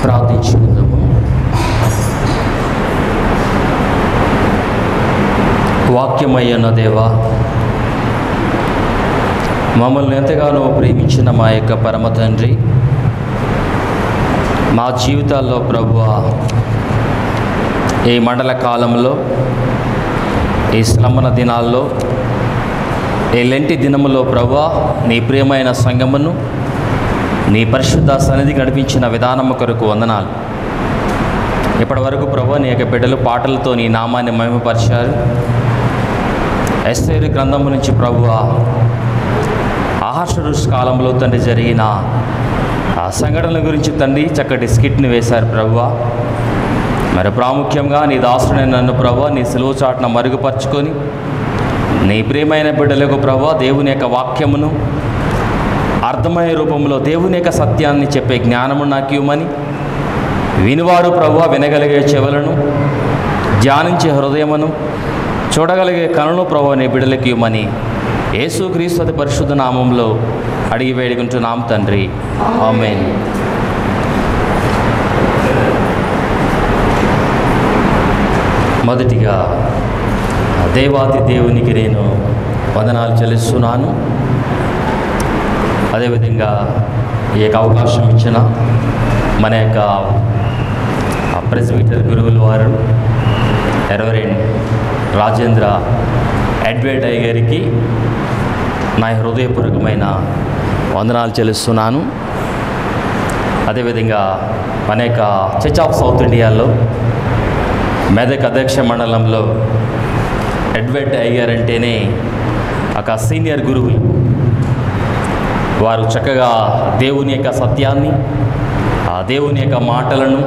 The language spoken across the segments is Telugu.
ప్రార్థించుకుందాము. వాక్యమయ్యన్న దేవా, మమ్మల్ని ఎంతగానో ప్రేమించిన మా యొక్క పరమ తండ్రి, మా జీవితాల్లో ప్రభువా, ఈ మండల కాలంలో, ఈ శ్రమణ దినాల్లో, ఈ లెంటి దినములో ప్రభువా, నీ ప్రియమైన సంఘమును నీ పరిశుద్ధ సన్నిధి నడిపించిన విధానము కొరకు వందనాలు. ఇప్పటి వరకు ప్రభువా, నీ యొక్క బిడ్డలు పాటలతో నీ నామాన్ని మహిమపరిచారు. ఎస్తేరు గ్రంథము నుంచి ప్రభువా, ఆహాషరుష్ కాలంలో తండ్రి జరిగిన ఆ సంఘటనల గురించి తండ్రి చక్కటి స్కిట్ని వేశారు ప్రభువా. మరి ప్రాముఖ్యంగా నీ దాసుడైన నన్ను ప్రభువా, నీ సిలువ చాటున మరుగుపరుచుకొని నీ ప్రియమైన బిడ్డలకు ప్రభువా, దేవుని యొక్క వాక్యమును అర్థమయ్యే రూపంలో దేవుని యొక్క సత్యాన్ని చెప్పే జ్ఞానము నాకు ఇవ్వమని, వినివారు ప్రభువా వినగలిగే చెవులను, ధ్యానించే హృదయమును, చూడగలిగే కనులను ప్రభువా నీ బిడ్డలకు ఇవ్వమని యేసుక్రీస్తు అతి పరిశుద్ధ నామంలో అడిగి వేడుకుంటున్నాం తండ్రి, ఆమేన్. మొదటిగా దేవాది దేవునికి నేను వందనాలు చెల్లిస్తున్నాను. అదేవిధంగా ఈ యొక్క అవకాశం ఇచ్చిన మన యొక్క ప్రెసిడెంట్ గురువుల వారు రెవరెండ్ రాజేంద్ర ఎడ్వర్డ్ అయ్య గారికి నా హృదయపూర్వకమైన వందనాలు చెల్లిస్తున్నాను. అదేవిధంగా మన యొక్క చర్చ్ ఆఫ్ సౌత్ ఇండియాలో మెదక్ అధ్యక్ష మండలంలో ఎడ్వర్డ్ అయ్య గారు అంటేనే ఒక సీనియర్ గురువులు. వారు చక్కగా దేవుని యొక్క సత్యాన్ని, ఆ దేవుని యొక్క మాటలను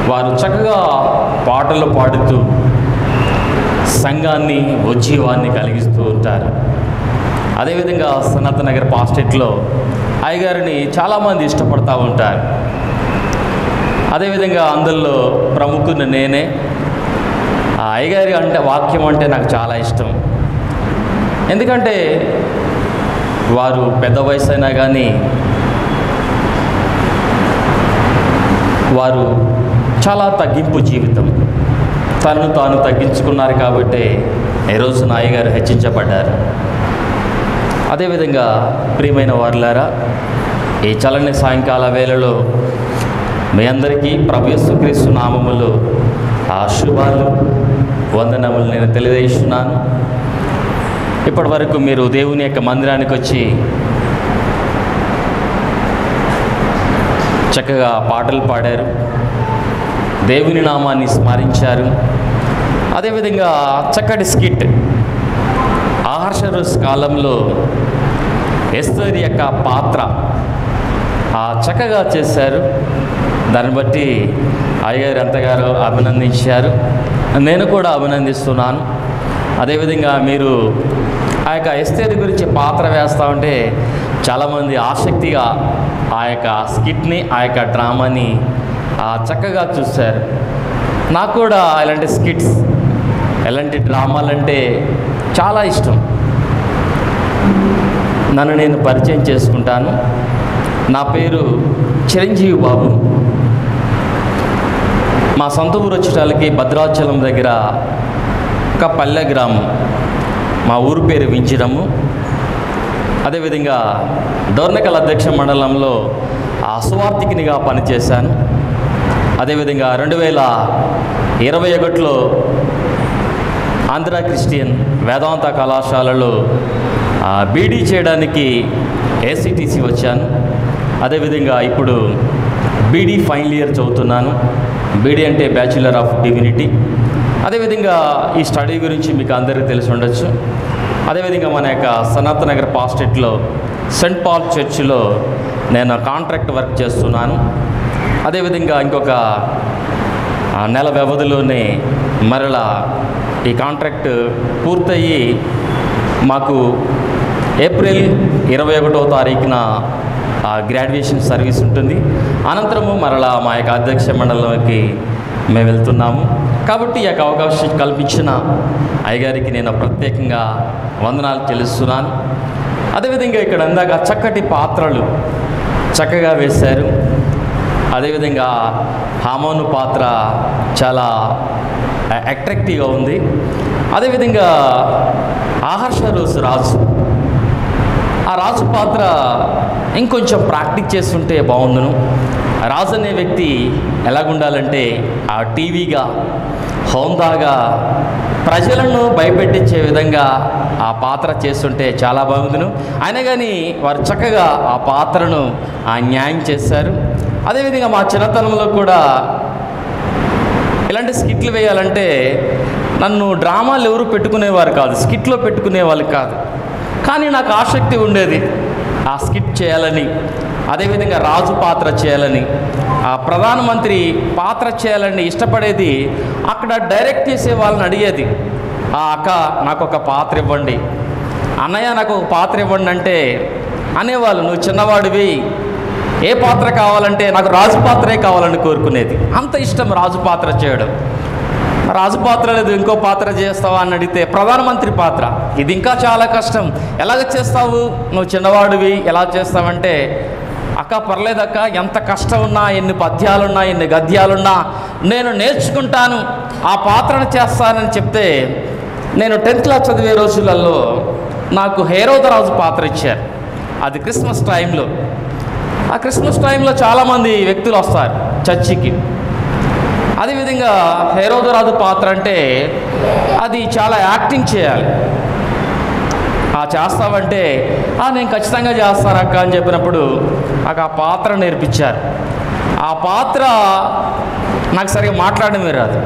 వారు చక్కగా పాటలు పాడుతూ సంఘాన్ని, ఉజ్జీవాన్ని కలిగిస్తూ ఉంటారు. అదేవిధంగా సనత్ నగర్ పాస్టేట్లో అయ్యగారిని చాలామంది ఇష్టపడుతూ ఉంటారు. అదేవిధంగా అందులో ప్రముఖుని నేనే. ఆ అయ్యగారి అంటే వాక్యం అంటే నాకు చాలా ఇష్టం. ఎందుకంటే వారు పెద్ద వయసు అయినా కానీ వారు చాలా తగ్గింపు జీవితం, తనను తాను తగ్గించుకున్నారు కాబట్టి ఈరోజు నాయ్య గారు హెచ్చించబడ్డారు. అదేవిధంగా ప్రియమైన వారులారా, ఈ చల్లని సాయంకాల వేళలో మీ అందరికీ ప్రభు యేసుక్రీస్తు నామములో ఆ శుభాలు, వందనములు నేను తెలియజేస్తున్నాను. ఇప్పటి వరకు మీరు దేవుని యొక్క మందిరానికి వచ్చి చక్కగా పాటలు పాడారు, దేవుని నామాన్ని స్మరించారు. అదేవిధంగా చక్కటి స్కిట్ ఆహాషరుష్ కాలంలో ఎస్తేరు యొక్క పాత్ర చక్కగా చేశారు. దాన్ని బట్టి అయ్యగారు ఎంతగానో అభినందించారు, నేను కూడా అభినందిస్తున్నాను. అదేవిధంగా మీరు ఆ యొక్క ఎస్తేరు గురించి పాత్ర వేస్తూ ఉంటే చాలామంది ఆసక్తిగా ఆ యొక్క స్కిట్ని, ఆ యొక్క డ్రామాని చక్కగా చూశారు. నాకు కూడా ఇలాంటి స్కిట్స్, ఇలాంటి డ్రామాలంటే చాలా ఇష్టం. నన్ను నేను పరిచయం చేసుకుంటాను. నా పేరు చిరంజీవి బాబు. మా సొంత ఊరు వచ్చేటాలకి భద్రాచలం దగ్గర ఒక పల్లె గ్రామం. మా ఊరు పేరు వించడము. అదేవిధంగా డోర్నకల్ అధ్యక్ష మండలంలో సువార్థికునిగా పనిచేశాను. అదేవిధంగా 2021లో ఆంధ్ర క్రిస్టియన్ వేదాంత కళాశాలలో బీడీ చేయడానికి ఏసీటీసీ వచ్చాను. అదేవిధంగా ఇప్పుడు బీడీ ఫైనల్ ఇయర్ చదువుతున్నాను. బీడీ అంటే బ్యాచులర్ ఆఫ్ డివినిటీ. అదేవిధంగా ఈ స్టడీ గురించి మీకు అందరికీ తెలిసి ఉండొచ్చు. అదేవిధంగా మన యొక్క సనత్ నగర్ పాస్టేట్లో సెంట్ పాల్ చర్చిలో నేను కాంట్రాక్ట్ వర్క్ చేస్తున్నాను. అదేవిధంగా ఇంకొక నెల వ్యవధిలోనే మరలా ఈ కాంట్రాక్ట్ పూర్తయ్యి మాకు ఏప్రిల్ 21వ తారీఖున గ్రాడ్యుయేషన్ సర్వీస్ ఉంటుంది. అనంతరము మరలా మా యొక్క అధ్యక్ష మండలంకి మేము వెళ్తున్నాము. కాబట్టి ఈ యొక్క అవకాశం కల్పించిన అయ్యగారికి నేను ప్రత్యేకంగా వందనాలు చెల్లిస్తున్నాను. అదేవిధంగా ఇక్కడ అందాక చక్కటి పాత్రలు చక్కగా వేశారు. అదేవిధంగా హామాను పాత్ర చాలా అట్రాక్టివ్గా ఉంది. అదేవిధంగా ఆహర్షరోసు రాజు, ఆ రాజు పాత్ర ఇంకొంచెం ప్రాక్టీస్ చేస్తుంటే బాగుండును. రాజు అనే వ్యక్తి ఎలాగుండాలంటే ఆ టీవీగా, హోందాగా, ప్రజలను భయపెట్టించే విధంగా ఆ పాత్ర చేస్తుంటే చాలా బాగుండును. అయినా కానీ వారు చక్కగా ఆ పాత్రను న్యాయం చేశారు. అదేవిధంగా మా చిన్నతనంలో కూడా ఇలాంటి స్కిట్లు వేయాలంటే నన్ను డ్రామాలు ఎవరు పెట్టుకునేవారు కాదు, స్కిట్లో పెట్టుకునేవాళ్ళు కాదు. కానీ నాకు ఆసక్తి ఉండేది ఆ స్కిట్ చేయాలని, అదేవిధంగా రాజు పాత్ర చేయాలని, ఆ ప్రధానమంత్రి పాత్ర చేయాలని ఇష్టపడేది. అక్కడ డైరెక్ట్ చేసే వాళ్ళని అడిగేది, అక్క నాకు ఒక పాత్ర ఇవ్వండి, అన్నయ్య నాకు ఒక పాత్ర ఇవ్వండి అంటే అనేవాళ్ళు, నువ్వు చిన్నవాడివి, ఏ పాత్ర కావాలంటే నాకు రాజు పాత్రే కావాలని కోరుకునేది. అంత ఇష్టం రాజు పాత్ర చేయడం. రాజు పాత్ర లేదు, ఇంకో పాత్ర చేస్తావా అని అడిగితే ప్రధానమంత్రి పాత్ర, ఇది ఇంకా చాలా కష్టం, ఎలాగ చేస్తావు, నువ్వు చిన్నవాడివి ఎలా చేస్తావంటే, అక్క పర్లేదక్క, ఎంత కష్టం ఉన్నా, ఎన్ని పద్యాలున్నా, ఎన్ని గద్యాలున్నా నేను నేర్చుకుంటాను, ఆ పాత్రను చేస్తానని చెప్తే, నేను 10th క్లాస్ చదివే రోజులలో నాకు హేరోదరాజు పాత్ర ఇచ్చారు. అది క్రిస్మస్ టైంలో. ఆ క్రిస్మస్ టైంలో చాలామంది వ్యక్తులు వస్తారు చర్చికి. అదేవిధంగా హేరోదరాజు పాత్ర అంటే అది చాలా యాక్టింగ్ చేయాలి. చేస్తావంటే నేను ఖచ్చితంగా చేస్తానక్క అని చెప్పినప్పుడు నాకు ఆ పాత్ర నేర్పించారు. ఆ పాత్ర నాకు సరిగా మాట్లాడమే రాదు.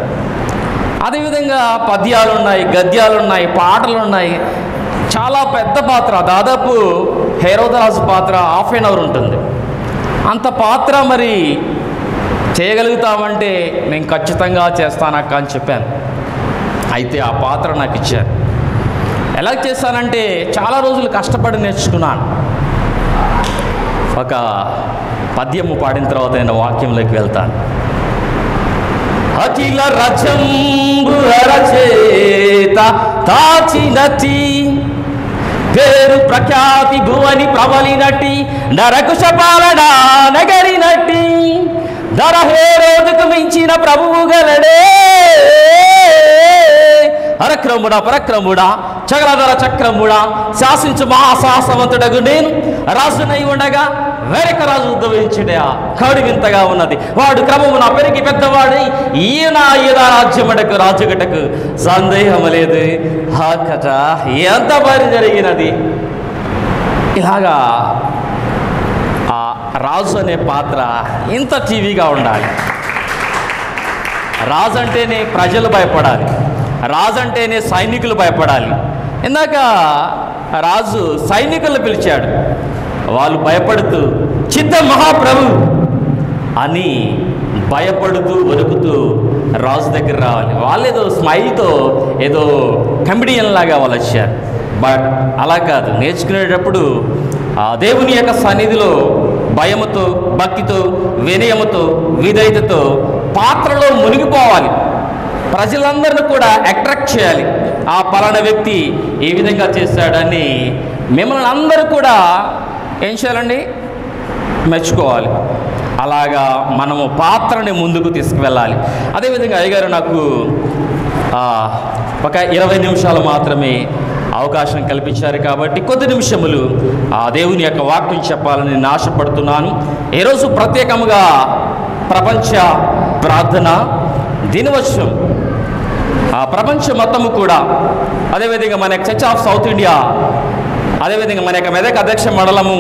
అదేవిధంగా పద్యాలు ఉన్నాయి, గద్యాలు ఉన్నాయి, పాటలు ఉన్నాయి. చాలా పెద్ద పాత్ర, దాదాపు హేరోదరాజు పాత్ర 1/2 hour ఉంటుంది. అంత పాత్ర మరి చేయగలుగుతామంటే నేను ఖచ్చితంగా చేస్తానక్క అని చెప్పాను. అయితే ఆ పాత్ర నాకు ఇచ్చారు. ఎలా చేశానంటే చాలా రోజులు కష్టపడి నేర్చుకున్నాను. ఒక పద్యము పాడిన తర్వాత నేను వాక్యంలోకి వెళ్తాను. అఖిల రచంబు రచయిత తాచినటి పేరు ప్రఖ్యాతి భువని ప్రబలినటి నరకుశ పాలన నగరినటి ధర హేరోదుకు మించిన ప్రభువు గలడే అరక్రముడా పరక్రముడా చగలధర చక్రముడా శాసించు మహాసాహసవంతుడగు నేను రాజునై ఉండగా వేరొక రాజు ఉద్భవించుడా కౌడి వింతగా ఉన్నది వాడు క్రమమున పెరిగి పెద్దవాడై ఈయన రాజ్యముడకు రాజుగటకు సందేహం లేదు. కథ ఎంత పని జరిగినది. ఇలాగా ఆ రాజు అనే పాత్ర ఇంత టీవీగా ఉండాలి. రాజు అంటేనే ప్రజలు భయపడాలి, రాజు అంటేనే సైనికులు భయపడాలి. ఇందాక రాజు సైనికులు పిలిచాడు, వాళ్ళు భయపడుతూ చిత్త మహాప్రభు అని భయపడుతూ వణుకుతూ రాజు దగ్గర రావాలి. వాళ్ళు ఏదో స్మైల్తో ఏదో కమెడియన్ లాగా వాళ్ళు వచ్చారు. బట్ అలా కాదు, నేర్చుకునేటప్పుడు ఆ దేవుని యొక్క సన్నిధిలో భయముతో, భక్తితో, వినయముతో, విధేయతతో పాత్రలో మునిగిపోవాలి. ప్రజలందరినీ కూడా అట్రాక్ట్ చేయాలి. ఆ పలానా వ్యక్తి ఏ విధంగా చేశాడని మిమ్మల్ని అందరూ కూడా ఏం చేయాలండి, మెచ్చుకోవాలి. అలాగా మనము పాత్రని ముందుకు తీసుకువెళ్ళాలి. అదేవిధంగా అయ్యగారు నాకు ఒక 20 నిమిషాలు మాత్రమే అవకాశం కల్పించారు కాబట్టి కొద్ది నిమిషములు ఆ దేవుని యొక్క వాక్యం చెప్పాలని నేను ఆశపడుతున్నాను. ఈరోజు ప్రత్యేకంగా ప్రపంచ ప్రార్థన దినోత్సవం. ఆ ప్రపంచం మొత్తము కూడా, అదేవిధంగా మన యొక్క చర్చ్ ఆఫ్ సౌత్ ఇండియా, అదేవిధంగా మన యొక్క మెదక్ అధ్యక్ష మండలము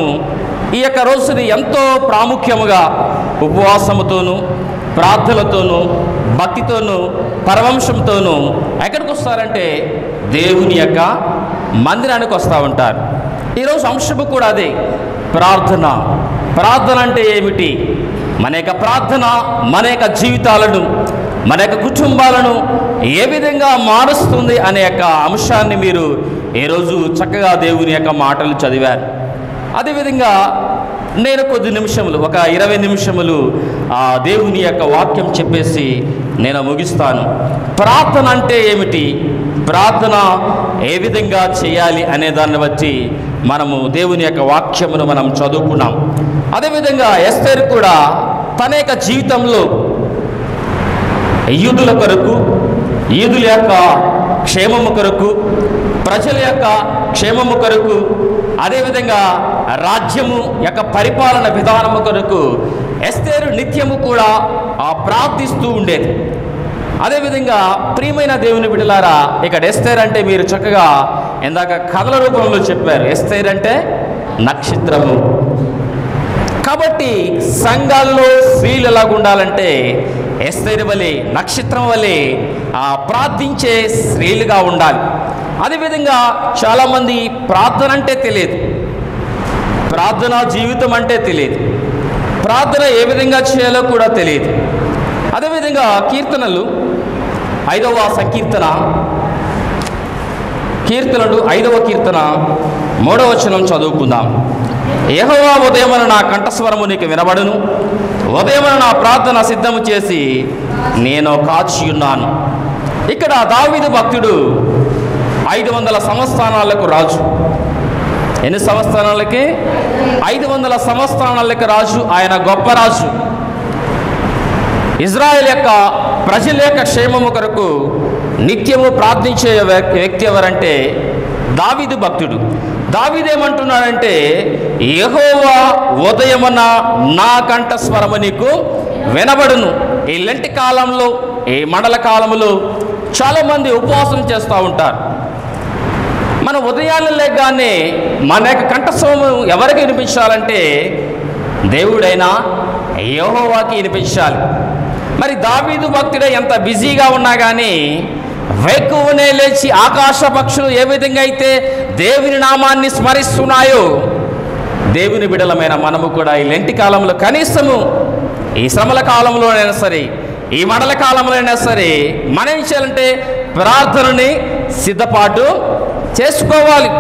ఈ యొక్క రోజుని ఎంతో ప్రాముఖ్యముగా ఉపవాసముతోనూ, ప్రార్థనలతోనూ, భక్తితోనూ, పరవంశంతోనూ ఎక్కడికి వస్తారంటే దేవుని యొక్క మందిరానికి వస్తూ ఉంటారు. ఈరోజు అంశము కూడా అదే, ప్రార్థన. ప్రార్థన అంటే ఏమిటి? మన యొక్క ప్రార్థన మన యొక్క జీవితాలను, మన యొక్క కుటుంబాలను ఏ విధంగా మారుస్తుంది అనే యొక్క అంశాన్ని మీరు ఈరోజు చక్కగా దేవుని యొక్క మాటలు చదివారు. అదేవిధంగా నేను కొద్ది నిమిషములు, ఒక 20 నిమిషములు ఆ దేవుని యొక్క వాక్యం చెప్పేసి నేను ముగిస్తాను. ప్రార్థన అంటే ఏమిటి, ప్రార్థన ఏ విధంగా చేయాలి అనే దాన్ని బట్టి మనము దేవుని యొక్క వాక్యమును మనం చదువుకున్నాం. అదేవిధంగా ఎస్తేరు కూడా తన యొక్క జీవితంలో యూదుల కొరకు, యూదుల యొక్క క్షేమము కొరకు, ప్రజల యొక్క క్షేమము కొరకు, అదేవిధంగా రాజ్యము యొక్క పరిపాలన విధానము కొరకు ఎస్తేరు నిత్యము కూడా ప్రార్థిస్తూ ఉండేది. అదేవిధంగా ప్రియమైన దేవుని బిడ్డలారా, ఇక్కడ ఎస్తేరు అంటే మీరు చక్కగా ఇందాక కథల రూపంలో చెప్పారు. ఎస్తేరు అంటే నక్షత్రము. కాబట్టి సంఘాల్లో స్త్రీలు ఎలాగ ఉండాలంటే ఎస్తేరు వలె, నక్షత్రం వలె ప్రార్థించే స్త్రీలుగా ఉండాలి. అదేవిధంగా చాలామంది ప్రార్థన అంటే తెలియదు, ప్రార్థనా జీవితం అంటే తెలియదు, ప్రార్థన ఏ విధంగా చేయాలో కూడా తెలియదు. అదేవిధంగా కీర్తనలు 5వ సంకీర్తన, కీర్తనలు 5వ కీర్తన 3వ వచనం చదువుకుందాం. యెహోవా ఉదయమున నా కంఠస్వరము నీకు వినబడును, ఉదయమున నా ప్రార్థన సిద్ధము చేసి నేను కాచియున్నాను. ఇక్కడ దావీదు భక్తుడు 500 సంవత్సరాలకు రాజు. ఎన్ని సంవత్సరాలకి? 500 సంవత్సరాలకి రాజు. ఆయన గొప్ప రాజు. ఇజ్రాయెల్ యొక్క ప్రజల యొక్క క్షేమము కొరకు నిత్యము ప్రార్థించే వ్యక్తి ఎవరంటే దావీదు భక్తుడు. దావీదు ఏమంటున్నాడంటే, యెహోవా ఉదయమున నా కంఠస్వరము నీకు వినబడును. ఈ లెంటి కాలంలో, ఈ మండల కాలంలో చాలామంది ఉపవాసం చేస్తూ ఉంటారు. మన ఉదయాన్నే లేగానే మన యొక్క కంఠస్వరము ఎవరికి వినిపించాలంటే దేవుడైనా యెహోవాకి వినిపించాలి. మరి దావీదు భక్తుడే ఎంత బిజీగా ఉన్నా కానీ వేకువనే లేచి ఆకాశ పక్షులు ఏ విధంగా అయితే దేవుని నామాన్ని స్మరిస్తున్నాయో, దేవుని బిడలమైన మనము కూడా ఈ లెంటి కాలంలో కనీసము ఈ శ్రమల కాలంలోనైనా సరే, ఈ మండల కాలంలో అయినా సరే మనం ఏం చేయాలంటే ప్రార్థనని సిద్ధపాటు చేసుకోవాలి.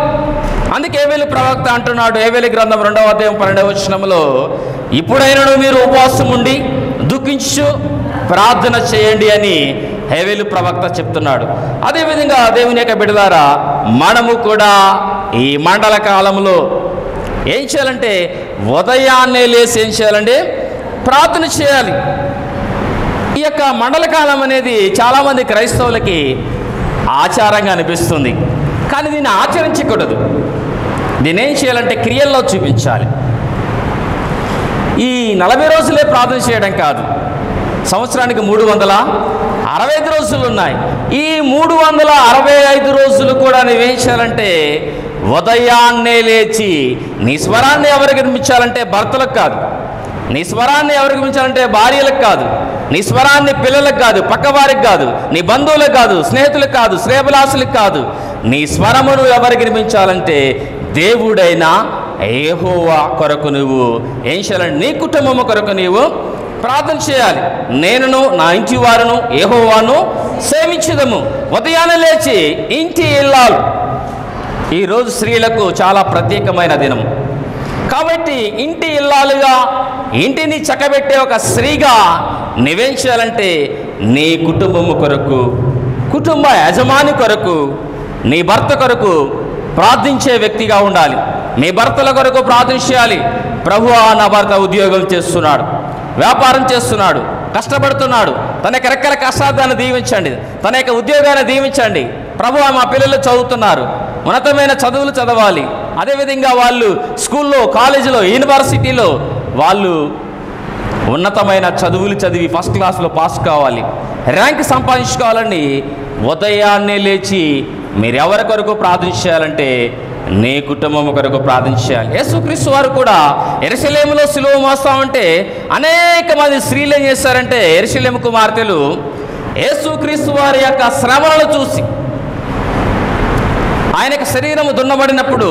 అందుకే ఏవేలు ప్రవక్త అంటున్నాడు, ఏవేలు గ్రంథం 2వ అధ్యాయం 12వ వచనంలో, ఇప్పుడైనను మీరు ఉపవాసం ఉండి దుఃఖించు ప్రార్థన చేయండి అని హేవేలు ప్రవక్త చెప్తున్నాడు. అదేవిధంగా దేవుని యొక్క బిడ్డలారా, మనము కూడా ఈ మండల కాలంలో ఏం చేయాలంటే ఉదయాన్నే లేచి ఏం చేయాలంటే ప్రార్థన చేయాలి. ఈ యొక్క మండల కాలం అనేది చాలామంది క్రైస్తవులకి ఆచారంగా అనిపిస్తుంది, కానీ దీన్ని ఆచరించకూడదు. దీన్ని ఏం చేయాలంటే క్రియల్లో చూపించాలి. ఈ 40 రోజులే ప్రార్థన చేయడం కాదు, సంవత్సరానికి 365 రోజులు ఉన్నాయి. ఈ 365 రోజులు కూడా నువ్వేం చేయాలంటే ఉదయాన్నే లేచి నీ స్వరాన్ని ఎవరికి వినిపించాలంటే భర్తలకు కాదు, నీ స్వరాన్ని ఎవరికి వినిపించాలంటే భార్యలకు కాదు, నీ స్వరాన్ని పిల్లలకు కాదు, పక్కవారికి కాదు, నీ బంధువులకు కాదు, స్నేహితులకు కాదు, శ్రేయభిలాషులకు కాదు, నీ స్వరమును ఎవరికి వినిపించాలంటే దేవుడైన యెహోవా కొరకు నువ్వు ఏం చేయాలంటే నీ కుటుంబము కొరకు నీవు ప్రార్థన చేయాలి. నేనును నా ఇంటి వారును యెహోవాను సేవించుదము. ఉదయాన్నే లేచి ఇంటి ఇల్లాలు. ఈరోజు స్త్రీలకు చాలా ప్రత్యేకమైన దినం కాబట్టి ఇంటి ఇల్లాలుగా, ఇంటిని చక్కబెట్టే ఒక స్త్రీగా నువ్వేం చేయాలంటే నీ కుటుంబము కొరకు, కుటుంబ యజమాని కొరకు, నీ భర్త కొరకు ప్రార్థించే వ్యక్తిగా ఉండాలి. మీ భర్తల కొరకు ప్రార్థన చేయాలి. ప్రభువా, నా భర్త ఉద్యోగం చేస్తున్నాడు, వ్యాపారం చేస్తున్నాడు, కష్టపడుతున్నాడు, తన యొక్క రెక్కల కష్టాన్ని దీవించండి, తన యొక్క ఉద్యోగాన్ని దీవించండి. ప్రభువా, మా పిల్లలు చదువుతున్నారు, ఉన్నతమైన చదువులు చదవాలి. అదేవిధంగా వాళ్ళు స్కూల్లో, కాలేజీలో, యూనివర్సిటీలో వాళ్ళు ఉన్నతమైన చదువులు చదివి ఫస్ట్ క్లాస్లో పాస్ కావాలి, ర్యాంక్ సంపాదించుకోవాలని ఉదయాన్నే లేచి మీరు ఎవరి కొరకు ప్రార్థన చేయాలంటే నీ కుటుంబం కొరకు ప్రార్థన చేయాలి. యేసుక్రీస్తు వారు కూడా యెరూషలేములో సిలువ మోస్తామంటే అనేక మంది స్త్రీలు ఏం చేశారంటే, యెరూషలేము కుమార్తెలు యేసుక్రీస్తు వారి యొక్క శ్రమలను చూసి, ఆయన యొక్క శరీరము దున్నబడినప్పుడు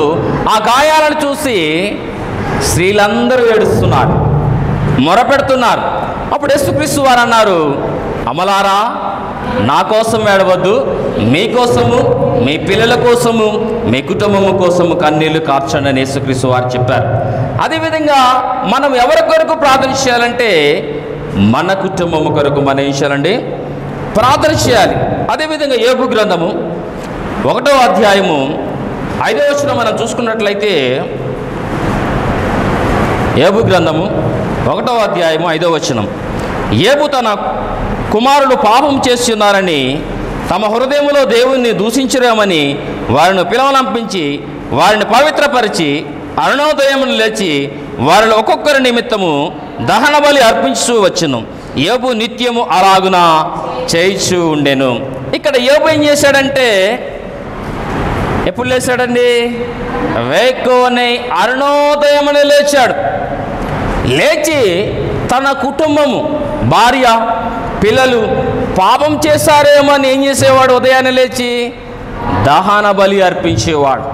ఆ గాయాలను చూసి స్త్రీలందరూ ఏడుస్తున్నారు, మొరపెడుతున్నారు. అప్పుడు యేసుక్రీస్తు వారు అన్నారు, అమలారా, నా కోసం ఏడవద్దు, మీకోసము, మీ పిల్లల కోసము, మీ కుటుంబము కోసము కన్నీళ్లు కార్చండి అని యేసుక్రీస్తు వారు చెప్పారు. అదేవిధంగా మనం ఎవరి కొరకు ప్రార్థన చేయాలంటే మన కుటుంబము కొరకు మనం ఏం చేయాలండి, ప్రార్థన చేయాలి. అదేవిధంగా యోబు గ్రంథము 1వ అధ్యాయము 5వ వచనం మనం చూసుకున్నట్లయితే, యోబు గ్రంథము 1వ అధ్యాయము 5వ వచనం. యోబు తన కుమారులు పాపం చేస్తున్నారని తమ హృదయంలో దేవుణ్ణి దూషించరేమని వారిని పిలవలంపించి వారిని పవిత్రపరిచి అరుణోదయమును లేచి వారిని ఒక్కొక్కరి నిమిత్తము దహన బలి అర్పించు వచ్చును. యోబు నిత్యము అలాగున చేయిచూ ఉండెను. ఇక్కడ యోబు ఏం చేశాడంటే, ఎప్పుడు లేచాడండి? వేకువనే అరుణోదయమును లేచాడు. లేచి తన కుటుంబము, భార్య, పిల్లలు పాపం చేశారేమో అని ఏం చేసేవాడు? ఉదయాన్నే లేచి దహన బలి అర్పించేవాడు,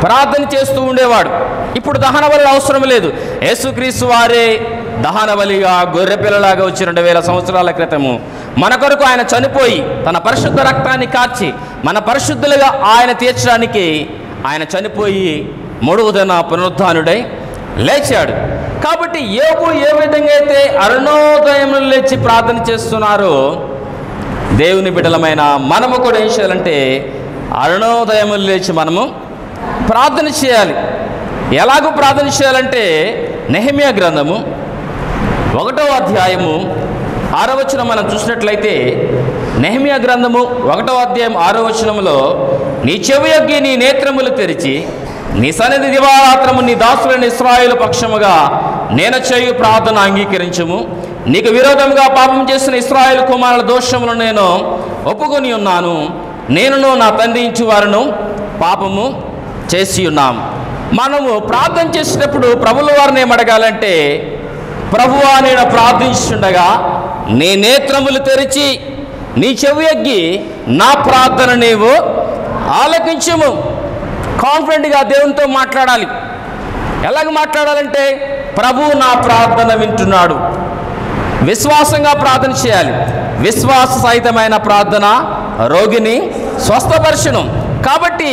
ప్రార్థన చేస్తూ ఉండేవాడు. ఇప్పుడు దహన బలి అవసరం లేదు. యేసుక్రీస్తు వారే దహన బలిగా గొర్రె పిల్లలాగా వచ్చి 2000 సంవత్సరాల క్రితము మన కొరకు ఆయన చనిపోయి తన పరిశుద్ధ రక్తాన్ని కార్చి మన పరిశుద్ధులుగా ఆయన తీర్చడానికి ఆయన చనిపోయి 3వ దిన పునరుద్ధానుడై లేచాడు. కాబట్టి యోబు ఏ విధంగా అయితే అరుణోదయంలో లేచి ప్రార్థన చేస్తున్నారో, దేవుని బిడ్డలమైన మనము కూడా ఏం చేయాలంటే అరుణోదయములు లేచి మనము ప్రార్థన చేయాలి. ఎలాగూ ప్రార్థన చేయాలంటే నెహెమ్యా గ్రంథము 1వ అధ్యాయము 6వ వచనం మనం చూసినట్లయితే, నెహెమ్యా గ్రంథము 1వ అధ్యాయం 6వ వచనంలో, నీ చెవి యొగ్గి నీ నేత్రములు తెరిచి నీ సన్నిధి దివారాత్రము నీ దాసులైన ఇశ్రాయేలు పక్షముగా నేను చేయు ప్రార్థన అంగీకరించుము. నీకు విరోధంగా పాపం చేసిన ఇశ్రాయేలు కుమారుల దోషములను నేను ఒప్పుకొని ఉన్నాను. నేనును నా తండ్రి ఇంటి వారును పాపము చేసి ఉన్నాం. మనము ప్రార్థన చేసేటప్పుడు ప్రభుల వారిని ఏమడగాలంటే, ప్రభువా నేను ప్రార్థించుండగా నీ నేత్రములు తెరిచి నీ చెవి యొగ్గి నా ప్రార్థన నీవు ఆలకించుము. కాన్ఫిడెంట్గా దేవునితో మాట్లాడాలి. ఎలాగ మాట్లాడాలంటే, ప్రభువు నా ప్రార్థన వింటున్నాడు. విశ్వాసంగా ప్రార్థన చేయాలి. విశ్వాస సహితమైన ప్రార్థన రోగిని స్వస్థపరచును. కాబట్టి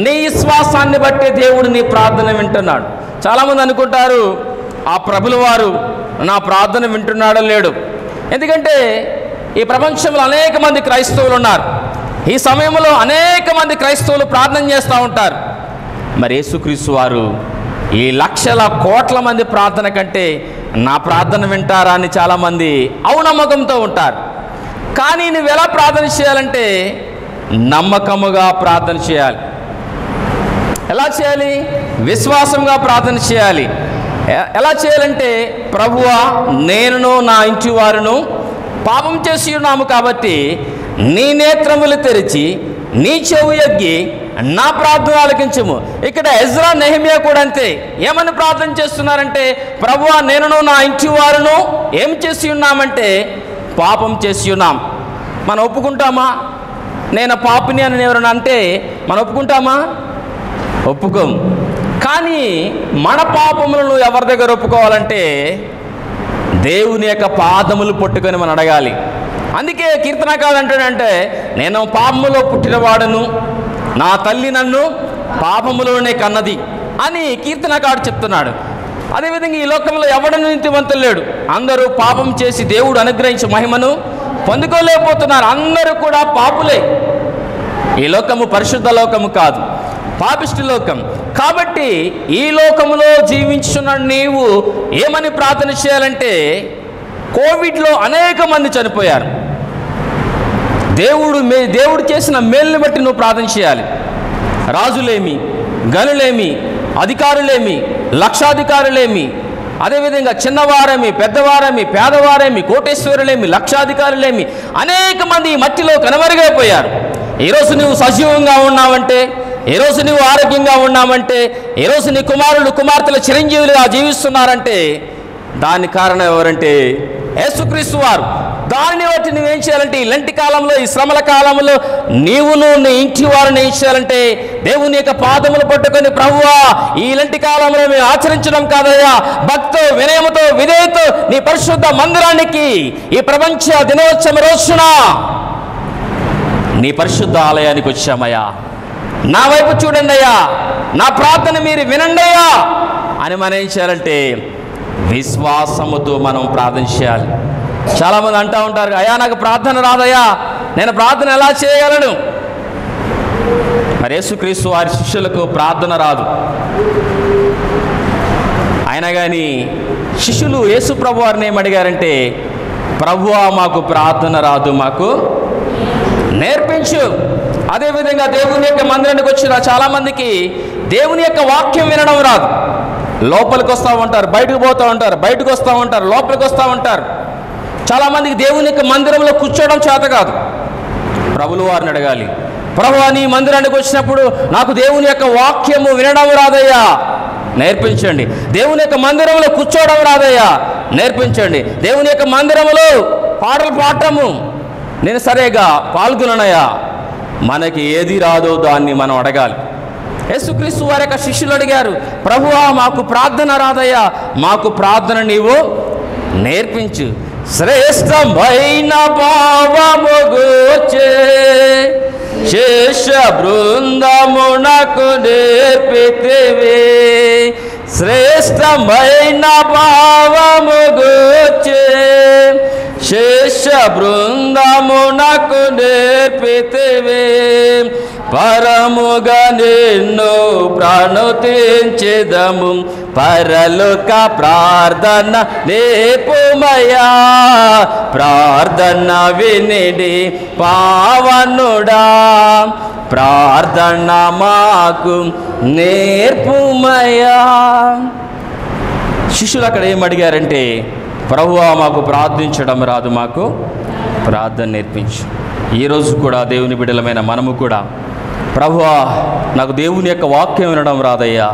నీ విశ్వాసాన్ని బట్టి దేవుడు నీ ప్రార్థన వింటున్నాడు. చాలామంది అనుకుంటారు, ఆ ప్రభుల వారు నా ప్రార్థన వింటున్నాడో లేడు. ఎందుకంటే ఈ ప్రపంచంలో అనేక మంది క్రైస్తవులు ఉన్నారు. ఈ సమయంలో అనేక మంది క్రైస్తవులు ప్రార్థన చేస్తూ ఉంటారు. మరి యేసుక్రీస్తు వారు ఈ లక్షల కోట్ల మంది ప్రార్థన కంటే నా ప్రార్థన వింటారా అని చాలామంది అవునమ్మకంతో ఉంటారు. కానీ నువ్వు ఎలా ప్రార్థన చేయాలంటే నమ్మకముగా ప్రార్థన చేయాలి. ఎలా చేయాలి? విశ్వాసంగా ప్రార్థన చేయాలి. ఎలా చేయాలంటే, ప్రభువా నేనును నా ఇంటి వారును పాపం చేసి ఉన్నాము కాబట్టి నీ నేత్రములు తెరిచి నీ చెవి యొగ్గి నా ప్రార్థన ఆలకించుము. ఇక్కడ ఎజ్రా, నెహెమ్యా కూడా అంతే. ఏమని ప్రార్థన చేస్తున్నారంటే, ప్రభువా నేనును నా ఇంటి వారును ఏం చేసి ఉన్నామంటే పాపం చేసి ఉన్నాం. మనం ఒప్పుకుంటామా? నేను పాపిని అని ఎవరైనా అంటే మనం ఒప్పుకుంటామా? ఒప్పుకోం. కానీ మన పాపములను ఎవరి దగ్గర ఒప్పుకోవాలంటే దేవుని యొక్క పాదములు పట్టుకొని మనం అడగాలి. అందుకే కీర్తనకారుడు అంటాడంటే, నేను పాపములో పుట్టినవాడను, నా తల్లి నన్ను పాపములోనే కన్నది అని కీర్తనకారుడు చెప్తున్నాడు. అదేవిధంగా ఈ లోకంలో ఎవడను నీతిమంతులు లేడు. అందరూ పాపం చేసి దేవుడు అనుగ్రహించే మహిమను పొందుకోలేకపోతున్నారు. అందరూ కూడా పాపులే. ఈ లోకము పరిశుద్ధ లోకము కాదు, పాపిష్టి లోకం. కాబట్టి ఈ లోకములో జీవించున్న నీవు ఏమని ప్రార్థన చేయాలంటే, కోవిడ్లో అనేక మంది చనిపోయారు. దేవుడు చేసిన మేలుని బట్టి నువ్వు ప్రార్థన చేయాలి. రాజులేమి, గనులేమి, అధికారులేమి, లక్షాధికారులేమి, అదేవిధంగా చిన్నవారేమి, పెద్దవారేమి, పేదవారేమి, కోటేశ్వరులేమి, లక్షాధికారులేమి, అనేక మంది మట్టిలో కనుమరుగైపోయారు. ఈరోజు నువ్వు సజీవంగా ఉన్నావంటే, ఈరోజు నువ్వు ఆరోగ్యంగా ఉన్నామంటే, ఈరోజు నీ కుమారులు కుమార్తెలు చిరంజీవులుగా జీవిస్తున్నారంటే దానికి కారణం ఎవరంటే యేసుక్రీస్తు వారు. దానిని బట్టి నువ్వేం చేయాలంటే, ఇలాంటి కాలంలో, ఈ శ్రమల కాలంలో నీవును నీ ఇంటి వారిని ఏం చేయాలంటే దేవుని యొక్క పాదములు పట్టుకొని, ప్రభువా ఇలాంటి కాలంలో మేము ఆచరించడం కాదయ్యా, భక్తో వినయముతో విధేయతో నీ పరిశుద్ధ మందిరానికి ఈ ప్రపంచ దినోత్సవం రోజున నీ పరిశుద్ధ ఆలయానికి వచ్చామయ్యా, నా వైపు చూడండి అయ్యా, నా ప్రార్థన మీరు వినండి అయ్యా అని మనం ఏం చేయాలంటే విశ్వాసముతో మనం ప్రార్థన చేయాలి. చాలామంది అంటూ ఉంటారు, అయ్యా నాకు ప్రార్థన రాదయ్యా, నేను ప్రార్థన ఎలా చేయగలను? మరి యేసుక్రీస్తు వారి శిష్యులకు ప్రార్థన రాదు. అయినా కానీ శిష్యులు యేసు ప్రభు వారిని ఏమడిగారంటే, ప్రభువా మాకు ప్రార్థన రాదు, మాకు నేర్పించు. అదేవిధంగా దేవుని యొక్క మందిరానికి వచ్చిన చాలామందికి దేవుని యొక్క వాక్యం వినడం రాదు. లోపలికి వస్తూ ఉంటారు, బయటకు పోతూ ఉంటారు, బయటకు వస్తూ ఉంటారు, లోపలికి వస్తూ ఉంటారు. చాలామందికి దేవుని యొక్క మందిరంలో కూర్చోవడం చేత కాదు. ప్రభులు వారిని అడగాలి, ప్రభువా నీ మందిరానికి వచ్చినప్పుడు నాకు దేవుని యొక్క వాక్యము వినడం రాదయ్యా, నేర్పించండి. దేవుని యొక్క మందిరంలో కూర్చోవడం రాదయ్యా, నేర్పించండి. దేవుని యొక్క మందిరంలో పాటలు పాడటము నేను సరిగా పాల్గొననయ్యా. మనకి ఏది రాదో దాన్ని మనం అడగాలి. యేసుక్రీస్తు వారి యొక్క శిష్యులు అడిగారు, ప్రభువా మాకు ప్రార్థన రాదయ్యా, మాకు ప్రార్థన నీవు నేర్పించు. శ్రేష్టమైన భావము గూర్చే శేష బృందమునకు నేర్పితివి. శ్రేష్టమైన భావము గూర్చే శేష బృందమునకు నేర్పితివి. పరముగా నిన్ను ప్రణుతించెదము, పరలోక ప్రార్థన నేర్పుమయా. ప్రార్థన వినిడి పావనుడా, ప్రార్థన మాకు నేర్పుమయా. శిష్యులు అక్కడ ఏమడిగారంటే, ప్రభువా మాకు ప్రార్థించడం రాదు, మాకు ప్రార్థన నేర్పించు. ఈరోజు కూడా దేవుని బిడ్డలమైన మనము కూడా, ప్రభువా నాకు దేవుని యొక్క వాక్యం వినడం రాదయ్యా,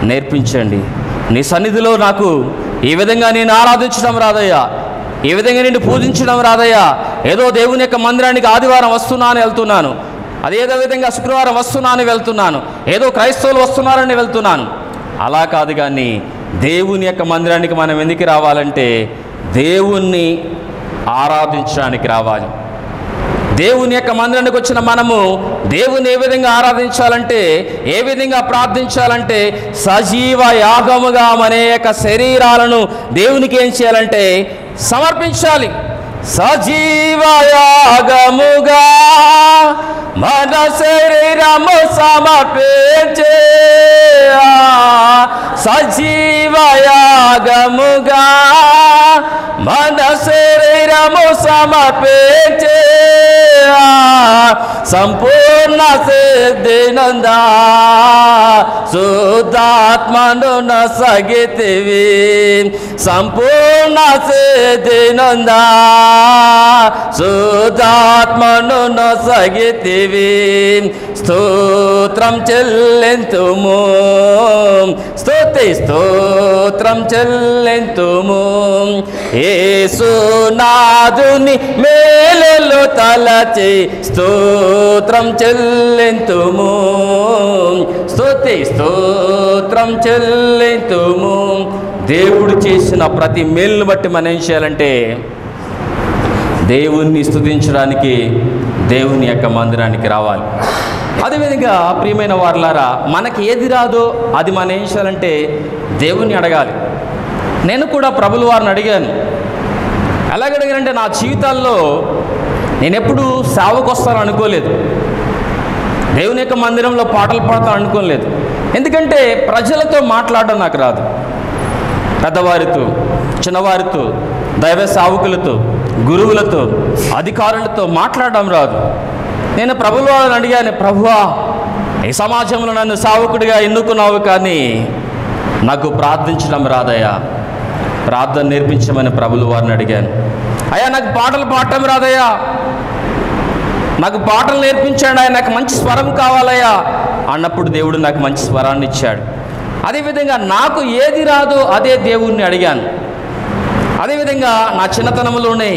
నేర్పించండి. నీ సన్నిధిలో నాకు ఈ విధంగా నేను ఆరాధించడం రాదయ్యా, ఈ విధంగా నిన్ను పూజించడం రాదయ్యా. ఏదో దేవుని యొక్క మందిరానికి ఆదివారం వస్తున్నాను వెళ్తున్నాను, అదేదో విధంగా శుక్రవారం వస్తున్నాను వెళ్తున్నాను, ఏదో క్రైస్తవులు వస్తున్నారని వెళ్తున్నాను, అలా కాదు. కానీ దేవుని యొక్క మందిరానికి మనం ఎందుకు రావాలంటే దేవుణ్ణి ఆరాధించడానికి రావాలి. దేవుని యొక్క మందిరానికి వచ్చిన మనము దేవుని ఏ విధంగా ఆరాధించాలంటే, ఏ విధంగా ప్రార్థించాలంటే, సజీవ యాగముగా మన యొక్క శరీరాలను దేవునికి ఏం చేయాలంటే సమర్పించాలి. సజీవ యాగముగా మన శరీరము సమర్పించే, సజీవ యాగముగా మన శరీరము సమర్పించే, సంపూర్ణ సిద్ధినందా శుద్ధాత్మను నొసగితివి. సంపూర్ణ సిద్ధినందా శుద్ధాత్మను నొసగితివి. స్తోత్రం చెల్లింతుము, స్తోత్రం చెల్లింతుము. యేసునాథుని మేలులు తలచి స్తోత్రం చెల్లింతుము, స్తోత్రం చెల్లింతుము. దేవుడు చేసిన ప్రతి మేలును బట్టి మనం ఏం చేయాలంటే దేవుణ్ణి స్తుతించడానికి దేవుని యొక్క మందిరానికి రావాలి. అదేవిధంగా ప్రియమైన వారలారా, మనకి ఏది రాదో అది మనం ఏం చేయాలంటే దేవుణ్ణి అడగాలి. నేను కూడా ప్రభుల వారిని అడిగాను. ఎలాగడిగానంటే, నా జీవితాల్లో నేను ఎప్పుడు సేవకు వస్తాను అనుకోలేదు, దేవుని యొక్క మందిరంలో పాటలు పాడతాను అనుకోలేదు. ఎందుకంటే ప్రజలతో మాట్లాడడం నాకు రాదు. పెద్దవారితో, చిన్నవారితో, దైవ సేవకులతో, గురువులతో, అధికారులతో మాట్లాడడం రాదు. నేను ప్రభుల వారిని అడిగాను, ప్రభువా ఈ సమాజంలో నన్ను సేవకుడిగా ఎన్నుకున్నావు, కానీ నాకు ప్రార్థించడం రాదయ్యా, ప్రార్థన నేర్పించమని ప్రభుల వారిని అడిగాను. అయ్యా నాకు పాటలు పాడటం రాదయ్యా, నాకు పాటలు నేర్పించాడు, ఆయన నాకు మంచి స్వరం కావాలయ్యా అన్నప్పుడు దేవుడు నాకు మంచి స్వరాన్ని ఇచ్చాడు. అదేవిధంగా నాకు ఏది రాదో అదే దేవుణ్ణి అడిగాను. అదేవిధంగా నా చిన్నతనంలోనే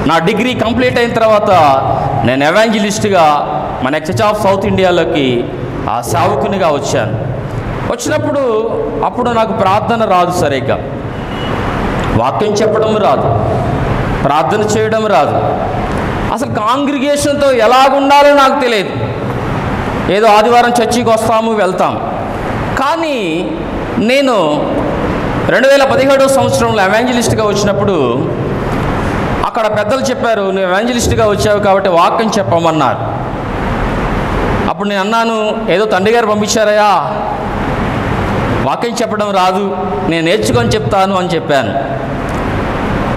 నా డిగ్రీ కంప్లీట్ అయిన తర్వాత నేను ఎవాంజలిస్ట్గా మన చర్చ్ ఆఫ్ సౌత్ ఇండియాలోకి ఆ సేవకునిగా వచ్చాను. వచ్చినప్పుడు అప్పుడు నాకు ప్రార్థన రాదు, సరిగ్గా వాక్యం చెప్పడం రాదు, ప్రార్థన చేయడం రాదు, అసలు కాంగ్రిగేషన్తో ఎలాగుండాలో నాకు తెలియదు. ఏదో ఆదివారం చర్చికి వస్తాము వెళ్తాం. కానీ నేను 2017 సంవత్సరంలో ఎవాంజలిస్ట్గా వచ్చినప్పుడు అక్కడ పెద్దలు చెప్పారు, నువ్వు ఎవాంజలిస్ట్గా వచ్చావు కాబట్టి వాక్యం చెప్పమన్నారు. అప్పుడు నేను అన్నాను, ఏదో తండ్రి గారు పంపించారయ్యా వాక్యం చెప్పడం రాదు, నేను నేర్చుకొని చెప్తాను అని చెప్పాను.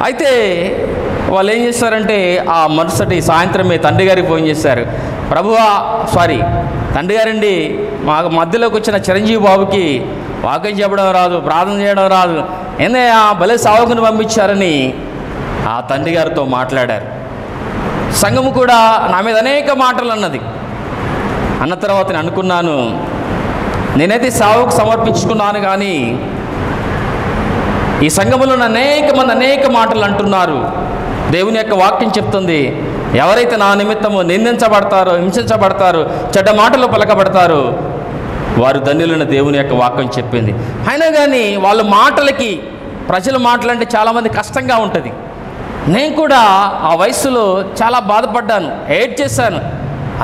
అయితే వాళ్ళు ఏం చేస్తారంటే ఆ మరుసటి సాయంత్రమే తండ్రి గారికి ఫోన్ చేశారు. తండ్రి గారండి, మా మధ్యలోకి వచ్చిన చిరంజీవి బాబుకి వాక్యం చెప్పడం రాదు, ప్రార్థన చేయడం రాదు, ఆ భలే సావకుని పంపించారని ఆ తండ్రి గారితో మాట్లాడారు. సంఘము కూడా నా మీద అనేక మాటలు అన్నది. అన్న తర్వాత నేను అనుకున్నాను, నేనైతే సావుకు సమర్పించుకున్నాను, కానీ ఈ సంఘములో అనేక మంది అనేక మాటలు అంటున్నారు. దేవుని యొక్క వాక్యం చెప్తుంది, ఎవరైతే నా నిమిత్తము నిందించబడతారో, హింసించబడతారో, చెడ్డ మాటలు పలకబడతారో వారు ధన్యులైన దేవుని యొక్క వాక్యం చెప్పింది. అయినా కానీ వాళ్ళ మాటలకి, ప్రజల మాటలంటే చాలామంది కష్టంగా ఉంటుంది. నేను కూడా ఆ వయసులో చాలా బాధపడ్డాను, ఏడ్ చేశాను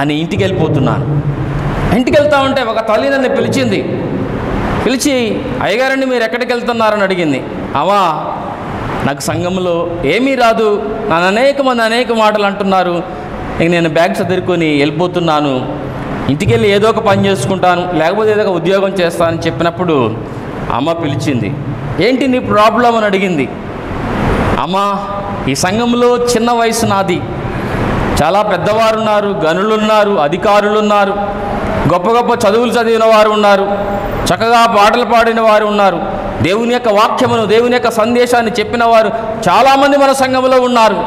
అని ఇంటికి వెళ్ళిపోతున్నాను. ఇంటికి వెళ్తా ఉంటే ఒక తల్లి నన్ను పిలిచి అయ్యగారండి మీరు ఎక్కడికి వెళ్తున్నారని అడిగింది. అమ్మా, నాకు సంఘంలో ఏమీ రాదు, నన్ను అనేక మాటలు అంటున్నారు, ఇంక నేను బ్యాగ్ చదువుకొని వెళ్ళిపోతున్నాను, ఇంటికి వెళ్ళి ఏదో ఒక పని చేసుకుంటాను, లేకపోతే ఏదో ఒక ఉద్యోగం చేస్తానని చెప్పినప్పుడు అమ్మ పిలిచింది. ఏంటి నీ ప్రాబ్లం అని అడిగింది. అమ్మా, ఈ సంఘంలో చిన్న వయసు నాది, చాలా పెద్దవారు ఉన్నారు, గనులు ఉన్నారు, అధికారులు ఉన్నారు, గొప్ప గొప్ప చదువులు చదివిన వారు ఉన్నారు, చక్కగా పాటలు పాడిన వారు ఉన్నారు, దేవుని యొక్క వాక్యమును, దేవుని యొక్క సందేశాన్ని చెప్పిన వారు చాలామంది మన సంఘంలో ఉన్నారు,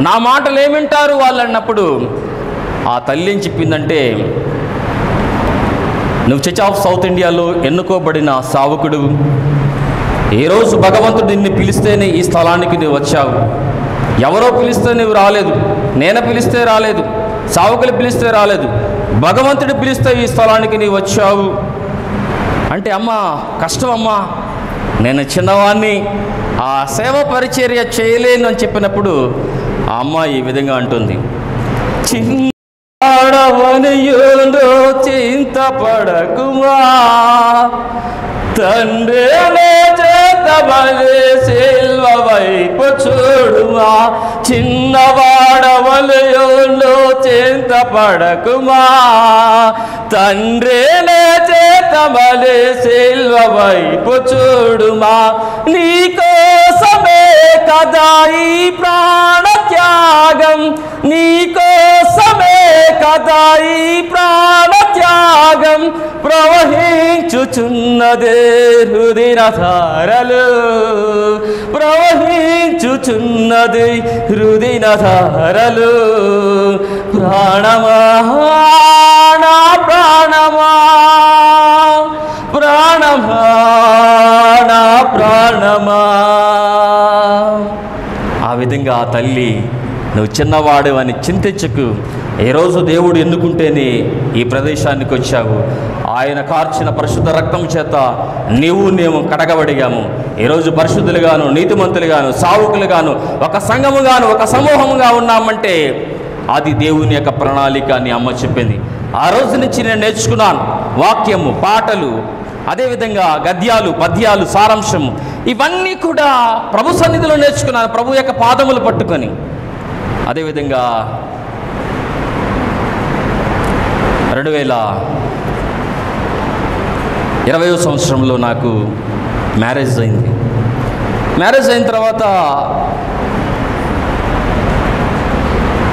నా మాటలు ఏమింటారు వాళ్ళు అన్నప్పుడు ఆ తల్లి ఏం చెప్పిందంటే, నువ్వు చర్చ్ ఆఫ్ సౌత్ ఇండియాలో ఎన్నుకోబడిన సావకుడు, ఏ రోజు భగవంతుడు నిన్ను పిలిస్తేనే ఈ స్థలానికి నువ్వు వచ్చావు, ఎవరో పిలిస్తే నువ్వు రాలేదు, నేను పిలిస్తే రాలేదు, సావకులు పిలిస్తే రాలేదు, భగవంతుడు పిలిస్తే ఈ స్థలానికి నీవు వచ్చావు అంటే, అమ్మ కష్టం అమ్మా, నేను చిన్నవాడిని, ఆ సేవ పరిచర్య చేయలేను అని చెప్పినప్పుడు ఆ అమ్మ ఈ విధంగా అంటుంది, చిన్నవాడవనియుండు చింతపడకుమా, తండ్రినే చేతబలి సిల్వ వైపు చూడుమా, చిన్నవాడవనియుండు చింతపడకుమా, తండ్రినే చేతబలి సిల్వ వైపు చూడుమా, నీకోసమే కదా ఈ ప్రాణ త్యాగం, నీకోసమే కదా ఈ ప్రాణ త్యాగం, ప్రవహించుచున్నదే హృదయ ధారలు, ప్రవహించుచున్నది హృదయ ధారలు, ప్రాణమా నా ప్రాణమా, ప్రాణమా నా ప్రాణమా. ఆ విధంగా ఆ తల్లి, నువ్వు చిన్నవాడు అని చింతించకు, ఏ రోజు దేవుడు ఎన్నుకుంటేనే ఈ ప్రదేశానికి వచ్చావు, ఆయన కార్చిన పరిశుద్ధ రక్తం చేత నీవు మేము కడగబడిగాము, ఈరోజు పరిశుద్ధులుగాను, నీతిమంతులుగాను, సావుకులుగాను, ఒక సంఘముగాను, ఒక సమూహముగా ఉన్నామంటే అది దేవుని యొక్క ప్రణాళిక అని అమ్మ చెప్పింది. ఆ రోజు నుంచి నేను నేర్చుకున్నాను వాక్యము, పాటలు, అదేవిధంగా గద్యాలు, పద్యాలు, సారాంశము, ఇవన్నీ కూడా ప్రభు సన్నిధిలో నేర్చుకున్నాను, ప్రభు యొక్క పాదములు పట్టుకొని. అదేవిధంగా 2020వ సంవత్సరంలో నాకు మ్యారేజ్ అయింది. మ్యారేజ్ అయిన తర్వాత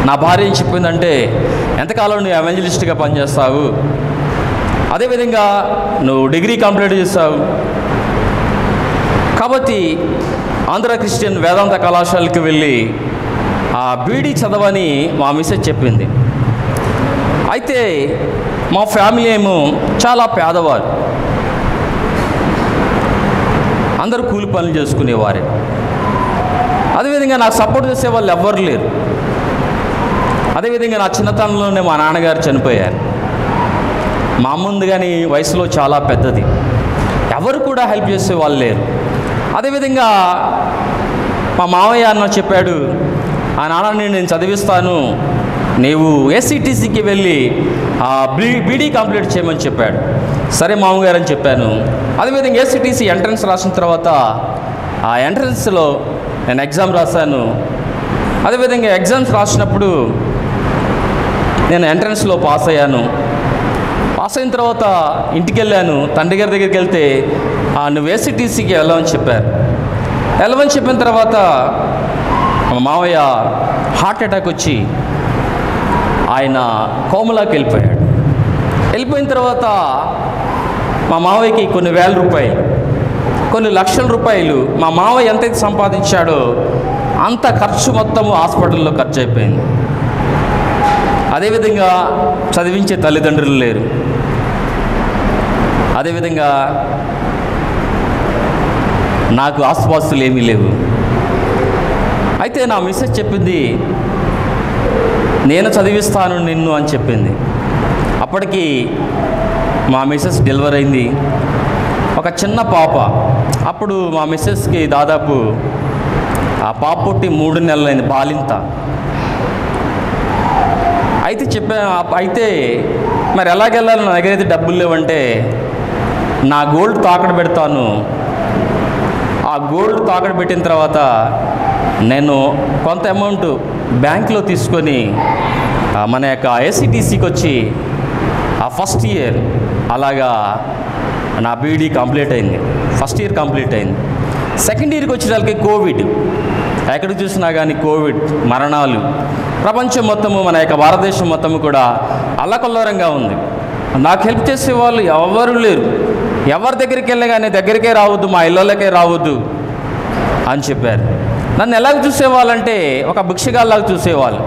నా భార్య ఏం చెప్పిందంటే, ఎంతకాలం నువ్వు ఎవెంజలిస్ట్గా పనిచేస్తావు, అదేవిధంగా నువ్వు డిగ్రీ కంప్లీట్ చేస్తావు కాబట్టి ఆంధ్ర క్రిస్టియన్ వేదాంత కళాశాలకు వెళ్ళి ఆ బీడీ చదవని మా మిస్సెస్ చెప్పింది. అయితే మా ఫ్యామిలీ ఏమో చాలా పేదవారు, అందరూ కూలి పనులు చేసుకునేవారే, అదేవిధంగా నాకు సపోర్ట్ చేసే వాళ్ళు ఎవ్వరు లేరు. అదేవిధంగా నా చిన్నతనంలోనే మా నాన్నగారు చనిపోయారు. మా ముందు కానీ వయసులో చాలా పెద్దది, ఎవరు కూడా హెల్ప్ చేసే వాళ్ళు లేరు. అదేవిధంగా మా మామయ్య అన్న చెప్పాడు, ఆ నాన్నని నేను చదివిస్తాను, నీవు ఏసీటీసీకి వెళ్ళి బీడీ కంప్లీట్ చేయమని చెప్పాడు. సరే మామగారు అని చెప్పాను. అదేవిధంగా ఏసీటీసీ ఎంట్రన్స్ రాసిన తర్వాత ఆ ఎంట్రన్స్లో నేను ఎగ్జామ్ రాశాను. అదేవిధంగా ఎగ్జామ్స్ రాసినప్పుడు నేను ఎంట్రన్స్లో పాస్ అయ్యాను. పాస్ అయిన తర్వాత ఇంటికి వెళ్ళాను. తండ్రి గారి దగ్గరికి వెళ్తే నువ్వు ఏసీటీసీకి వెళ్ళమని చెప్పారు. వెళ్ళమని చెప్పిన తర్వాత మా మావయ్య హార్ట్ అటాక్ వచ్చి ఆయన కోమలాకి వెళ్ళిపోయాడు. వెళ్ళిపోయిన తర్వాత మా మావయ్యకి కొన్ని వేల రూపాయలు, కొన్ని లక్షల రూపాయలు మా మావయ్య ఎంతైతే సంపాదించాడో అంత ఖర్చు మొత్తము హాస్పిటల్లో ఖర్చు అయిపోయింది. అదేవిధంగా చదివించే తల్లిదండ్రులు లేరు. అదేవిధంగా నాకు ఆస్తిపాస్తులు ఏమీ లేవు. అయితే నా మిస్సెస్ చెప్పింది, నేను చదివిస్తాను నిన్ను అని చెప్పింది. అప్పటికి మా మిస్సెస్ డెలివరీ అయింది. ఒక చిన్న పాప. అప్పుడు మా మిస్సెస్కి దాదాపు ఆ పాప పుట్టి 3 నెలలైంది, బాలింత. అయితే మరి ఎలాగెళ్ళాలి, నా దగ్గర అయితే డబ్బులు లేవంటే నా గోల్డ్ తాకడ పెడతాను. ఆ గోల్డ్ తాకడ పెట్టిన తర్వాత నేను కొంత అమౌంట్ బ్యాంకులో తీసుకొని మన యొక్క ఏసీటీసీకి వచ్చి ఆ ఫస్ట్ ఇయర్ అలాగా నా బీఈడీ కంప్లీట్ అయింది. ఫస్ట్ ఇయర్ కంప్లీట్ అయింది. సెకండ్ ఇయర్కి వచ్చేసరికి కోవిడ్. ఎక్కడ చూసినా కానీ కోవిడ్ మరణాలు. ప్రపంచం మొత్తము, మన యొక్క భారతదేశం మొత్తము కూడా అల్లకల్లోరంగా ఉంది. నాకు హెల్ప్ చేసే వాళ్ళు ఎవరు లేరు. ఎవరి దగ్గరికి వెళ్ళి కానీ దగ్గరికే రావద్దు, మా ఇళ్ళకే రావద్దు అని చెప్పారు. నన్ను ఎలాగ చూసేవాళ్ళంటే ఒక భిక్షగాళ్ళలాగా చూసేవాళ్ళు,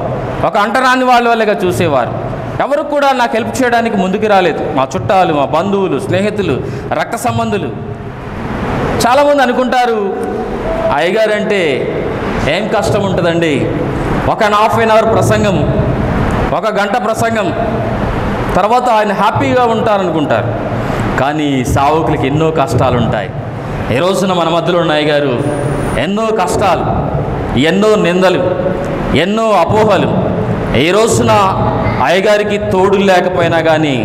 ఒక అంటరాని వాళ్ళగా చూసేవారు. ఎవరు కూడా నాకు హెల్ప్ చేయడానికి ముందుకు రాలేదు. మా చుట్టాలు, మా బంధువులు, స్నేహితులు, రక్త సంబంధులు. చాలామంది అనుకుంటారు అయ్యగారు అంటే ఏం కష్టం ఉంటుందండి, 1.5 అవర్ ప్రసంగం, 1 గంట ప్రసంగం, తర్వాత ఆయన హ్యాపీగా ఉంటారనుకుంటారు. కానీ సావుకులకి ఎన్నో కష్టాలు ఉంటాయి. ఈ రోజున మన మధ్యలో ఉన్న అయ్యగారు ఎన్నో కష్టాలు, ఎన్నో నిందలు, ఎన్నో అపోహలు. ఈ రోజున అయ్యగారికి తోడు లేకపోయినా కానీ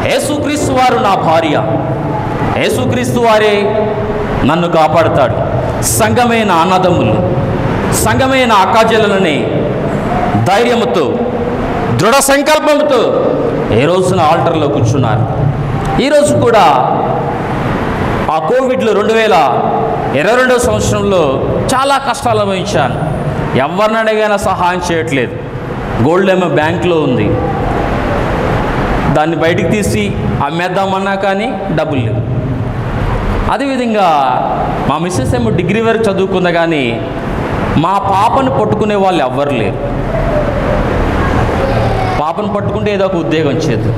యేసుక్రీస్తు వారు నా భార్య, యేసుక్రీస్తు వారే నన్ను కాపాడుతాడు. సంఘమైన అన్నదమ్ములు, సంఘమైన అక్కాచెల్లెలని ధైర్యంతో, దృఢ సంకల్పంతో ఈ రోజున ఆల్టర్లో కూర్చున్నారు. ఈరోజు కూడా ఆ కోవిడ్లో 2022 సంవత్సరంలో చాలా కష్టాలు అనుభవించాను. ఎవరిని అడిగైనా సహాయం చేయట్లేదు. గోల్డ్ ఏమో బ్యాంకులో ఉంది, దాన్ని బయటికి తీసి అమ్మేద్దామన్నా కానీ డబ్బులు లేవు. అదేవిధంగా మా మిస్సెస్ ఏమో డిగ్రీ వరకు చదువుకుందా కానీ మా పాపను పట్టుకునే వాళ్ళు ఎవ్వరు లేరు. పాపను పట్టుకుంటే ఏదో ఒక ఉద్యోగం చేద్దు.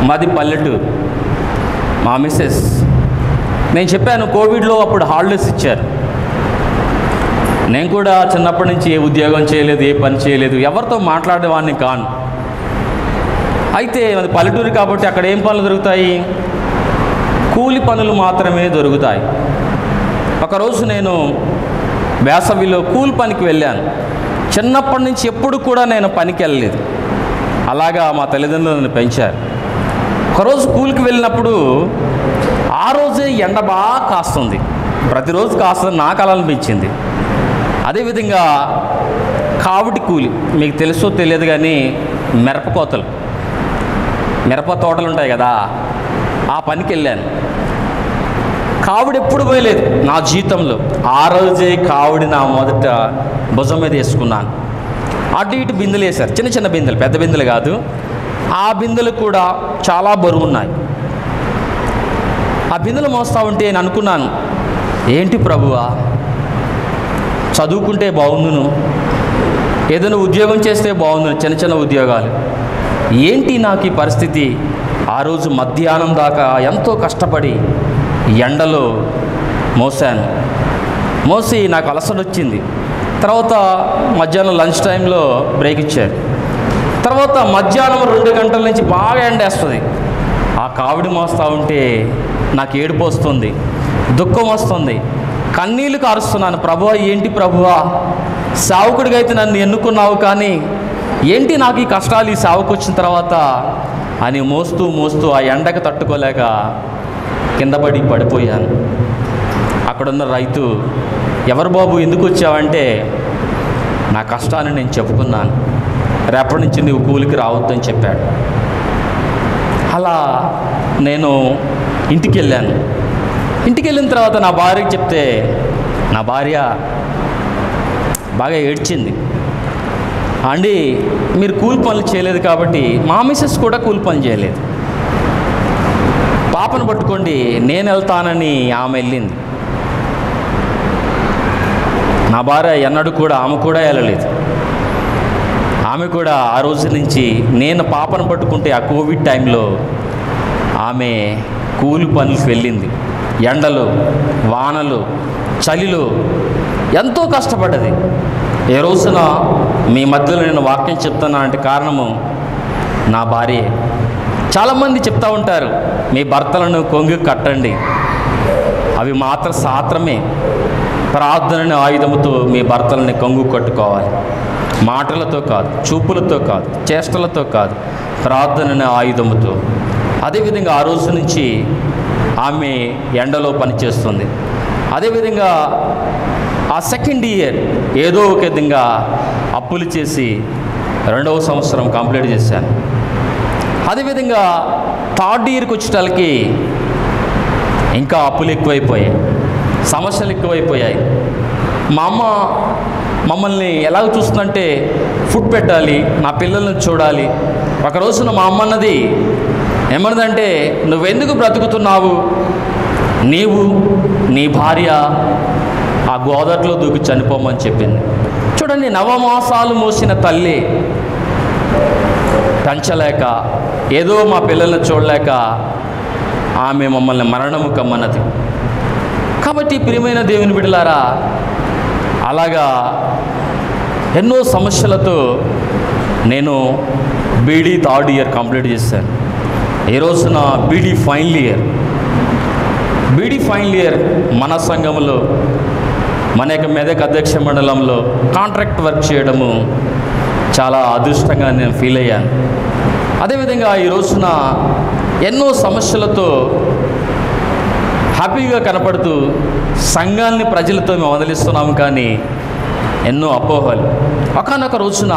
మాది పల్లెటూరు. మా మిస్సెస్, నేను చెప్పాను కోవిడ్లో అప్పుడు హాలిడేస్ ఇచ్చారు. నేను కూడా చిన్నప్పటి నుంచి ఏ ఉద్యోగం చేయలేదు, ఏ పని చేయలేదు, ఎవరితో మాట్లాడేవాడిని కాను. అయితే అది పల్లెటూరు కాబట్టి అక్కడ ఏం పనులు దొరుకుతాయి? కూలి పనులు మాత్రమే దొరుకుతాయి. ఒకరోజు నేను వేసవిలో కూలి పనికి వెళ్ళాను. చిన్నప్పటి నుంచి ఎప్పుడు కూడా నేను పనికి వెళ్ళలేదు. అలాగా మా తల్లిదండ్రులు నన్ను పెంచారు. ఒకరోజు కూలికి వెళ్ళినప్పుడు ఆ రోజే ఎండ బాగా కాస్తుంది. ప్రతిరోజు కాస్తుంది, నాకు అలా అనిపించింది. అదేవిధంగా కావిడి కూలి, మీకు తెలుసో తెలియదు కానీ మిరప కోతలు, మిరప తోటలు ఉంటాయి కదా, ఆ పనికి వెళ్ళాను. కావిడి ఎప్పుడు పోయలేదు నా జీవితంలో. ఆ రోజే కావిడి నా మొదట భుజం మీద వేసుకున్నాను. అటు ఇటు బిందెలు వేశారు, చిన్న చిన్న బిందెలు, పెద్ద బిందెలు కాదు. ఆ బిందెలు కూడా చాలా బరువు ఉన్నాయి. ఆ బిందెలు మోస్తా ఉంటే నేను అనుకున్నాను, ఏంటి ప్రభువా, చదువుకుంటే బాగుండును, ఏదైనా ఉద్యోగం చేస్తే బాగుండును, చిన్న చిన్న ఉద్యోగాలు. ఏంటి నాకు ఈ పరిస్థితి? ఆ రోజు మధ్యాహ్నం దాకా ఎంతో కష్టపడి ఎండలో మోసాను. మోసి నాకు అలసట వచ్చింది. తర్వాత మధ్యాహ్నం లంచ్ టైంలో బ్రేక్ ఇచ్చారు. తర్వాత మధ్యాహ్నం 2 గంటల నుంచి బాగా ఎండేస్తుంది. ఆ కావిడి మోస్తూ ఉంటే నాకు ఏడుపు వస్తుంది, దుఃఖం వస్తుంది, కన్నీళ్లు కారుస్తున్నాను. ప్రభువా, ఏంటి ప్రభువా, సావుకుడిగా అయితే నన్ను ఎన్నుకున్నావు, కానీ ఏంటి నాకు ఈ కష్టాలు ఈ సావుకు వచ్చిన తర్వాత అని మోస్తూ మోస్తూ ఆ ఎండకు తట్టుకోలేక కింద పడిపోయాను. అక్కడున్న రైతు, ఎవరు బాబు ఎందుకు వచ్చావంటే, నా కష్టాన్ని నేను చెప్పుకున్నాను, రేపటి నుంచి నువ్వు కూలికి రావద్దని చెప్పాడు. ఆ అలా నేను ఇంటికి వెళ్ళాను. ఇంటికి వెళ్ళిన తర్వాత నా భార్యకి చెప్తే నా భార్య బాగా ఏడ్చింది. అండి, మీరు కూలి పనులు చేయలేదు కాబట్టి మా మిసెస్ కూడా కూలి పనులు చేయలేదు, పాపను పట్టుకోండి నేను వెళ్తానని ఆమె వెళ్ళింది. నా భార్య ఎన్నడూ కూడా ఆమె కూడా వెళ్ళలేదు. ఆమె కూడా ఆ రోజు నుంచి నేను పాపను పట్టుకుంటే ఆ కోవిడ్ టైంలో ఆమె కూలి పనులకు వెళ్ళింది. ఎండలు, వానలు, చలిలో ఎంతో కష్టపడ్డది. ఏ రోజున మీ మధ్యలో నేను వాక్యం చెప్తున్నానంటే కారణము నా భార్య. చాలామంది చెప్తూ ఉంటారు, మీ భర్తలను కొంగు కట్టండి. అవి మాత్రమే ప్రార్థన ఆయుధముతో మీ భర్తలని కొంగు కట్టుకోవాలి. మాటలతో కాదు, చూపులతో కాదు, చేష్టలతో కాదు, ప్రార్థన ఆయుధముతో. అదేవిధంగా ఆ రోజు నుంచి ఆమె ఎండలో పనిచేస్తుంది. అదేవిధంగా ఆ సెకండ్ ఇయర్ ఏదో ఒక విధంగా అప్పులు చేసి 2వ సంవత్సరం కంప్లీట్ చేశాను. అదేవిధంగా థర్డ్ ఇయర్కి వచ్చేటానికి ఇంకా అప్పులు ఎక్కువైపోయాయి, సమస్యలు ఎక్కువైపోయాయి. మా అమ్మ మమ్మల్ని ఎలాగ చూస్తుందంటే ఫుడ్ పెట్టాలి, నా పిల్లల్ని చూడాలి. ఒక రోజున మా అమ్మ అన్నది ఏమన్నదంటే, నువ్వెందుకు బ్రతుకుతున్నావు, నీవు నీ భార్య ఆ గోదావరిలో దూకి చనిపోమని చెప్పింది. చూడండి, 9 మాసాలు మోసిన తల్లి పెంచలేక, ఏదో మా పిల్లల్ని చూడలేక ఆమె మమ్మల్ని మరణము కమ్మన్నది. కాబట్టి ప్రియమైన దేవుని బిడ్డలారా, అలాగా ఎన్నో సమస్యలతో నేను బీడీ థర్డ్ ఇయర్ కంప్లీట్ చేశాను. ఈ రోజున బీడీ ఫైనల్ ఇయర్ మన సంఘంలో, మన యొక్క మెదక్ అధ్యక్ష మండలంలో కాంట్రాక్ట్ వర్క్ చేయడము చాలా అదృష్టంగా నేను ఫీల్ అయ్యాను. అదేవిధంగా ఈ రోజున ఎన్నో సమస్యలతో హ్యాపీగా కనపడుతూ సంఘాన్ని ప్రజలతో మేము వదిలిస్తున్నాము, కానీ ఎన్నో అపోహలు. ఒకానొక రోజున